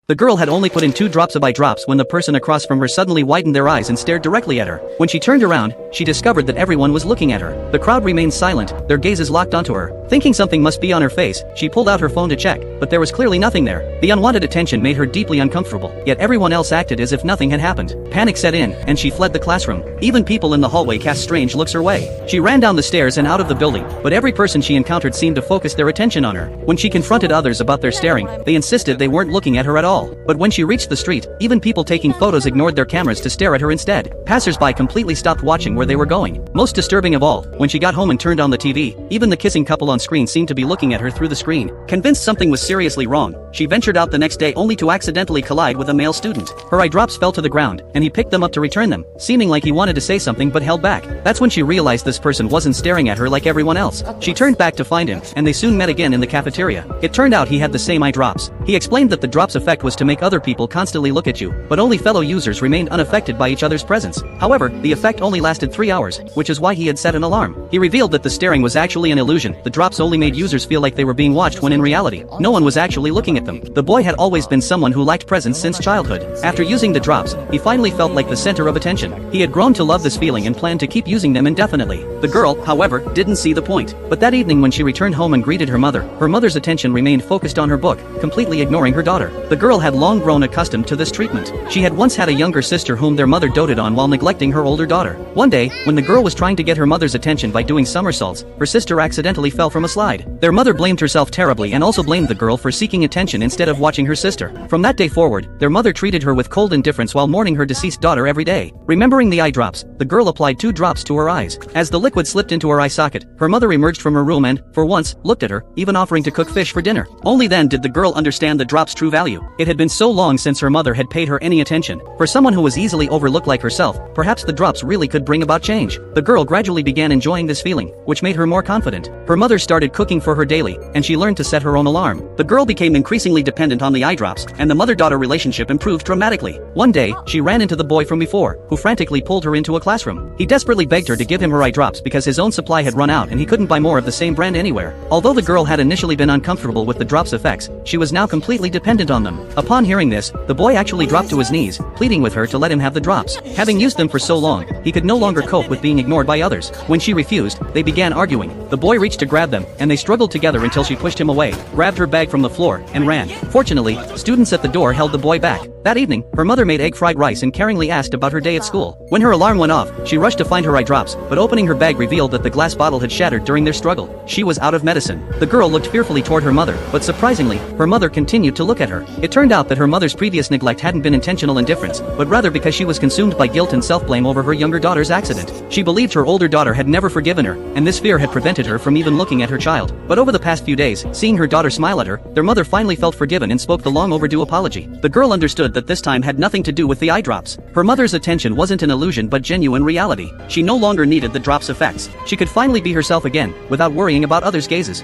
The girl had only put in 2 drops of eye drops when the person across from her suddenly widened their eyes and stared directly at her. When she turned around, she discovered that everyone was looking at her. The crowd remained silent, their gazes locked onto her. Thinking something must be on her face, she pulled out her phone to check, but there was clearly nothing there. The unwanted attention made her deeply uncomfortable, yet everyone else acted as if nothing had happened. Panic set in, and she fled the classroom. Even people in the hallway cast strange looks her way. She ran down the stairs and out of the building, but every person she encountered seemed to focus their attention on her. When she confronted others about their staring, they insisted they weren't looking at her at all. But when she reached the street, even people taking photos ignored their cameras to stare at her instead. Passers-by completely stopped watching where they were going. Most disturbing of all, when she got home and turned on the TV, even the kissing couple on screen seemed to be looking at her through the screen. Convinced something was seriously wrong, she ventured out the next day only to accidentally collide with a male student. Her eye drops fell to the ground, and he picked them up to return them, seeming like he wanted to say something but held back. That's when she realized this person wasn't staring at her like everyone else. She turned back to find him, and they soon met again in the cafeteria. It turned out he had the same eye drops. He explained that the drops effect was to make other people constantly look at you, but only fellow users remained unaffected by each other's presence. However, the effect only lasted 3 hours, which is why he had set an alarm. He revealed that the staring was actually an illusion. The drops only made users feel like they were being watched when in reality, no one was actually looking at them. The boy had always been someone who lacked presence since childhood. After using the drops, he finally felt like the center of attention. He had grown to love this feeling and planned to keep using them indefinitely. The girl, however, didn't see the point. But that evening when she returned home and greeted her mother's attention remained focused on her book, completely ignoring her daughter. The girl had long grown accustomed to this treatment. She had once had a younger sister whom their mother doted on while neglecting her older daughter. One day, when the girl was trying to get her mother's attention by doing somersaults, her sister accidentally fell from a slide. Their mother blamed herself terribly and also blamed the girl for seeking attention instead of watching her sister. From that day forward, their mother treated her with cold indifference while mourning her deceased daughter every day. Remembering the eye drops, the girl applied 2 drops to her eyes. As the liquid slipped into her eye socket, her mother emerged from her room and, for once, looked at her, even offering to cook fish for dinner. Only then did the girl understand the drops' true value. It had been so long since her mother had paid her any attention. For someone who was easily overlooked like herself, perhaps the drops really could bring about change. The girl gradually began enjoying this feeling, which made her more confident. Her mother started cooking for her daily, and she learned to set her own alarm. The girl became increasingly dependent on the eye drops, and the mother-daughter relationship improved dramatically. One day, she ran into the boy from before, who frantically pulled her into a classroom. He desperately begged her to give him her eye drops because his own supply had run out and he couldn't buy more of the same brand anywhere. Although the girl had initially been uncomfortable with the drops' effects, she was now completely dependent on them. Upon hearing this, the boy actually dropped to his knees, pleading with her to let him have the drops. Having used them for so long, he could no longer cope with being ignored by others. When she refused, they began arguing. The boy reached to grab them, and they struggled together until she pushed him away, grabbed her bag from the floor, and ran. Fortunately, students at the door held the boy back. That evening, her mother made egg fried rice and caringly asked about her day at school. When her alarm went off, she rushed to find her eye drops, but opening her bag revealed that the glass bottle had shattered during their struggle. She was out of medicine. The girl looked fearfully toward her mother, but surprisingly, her mother continued to look at her. It turned out that her mother's previous neglect hadn't been intentional indifference, but rather because she was consumed by guilt and self-blame over her younger daughter's accident. She believed her older daughter had never forgiven her, and this fear had prevented her from even looking at her child. But over the past few days, seeing her daughter smile at her, their mother finally felt forgiven and spoke the long overdue apology. The girl understood that this time had nothing to do with the eye drops. Her mother's attention wasn't an illusion but genuine reality. She no longer needed the drops' effects. She could finally be herself again, without worrying about others' gazes.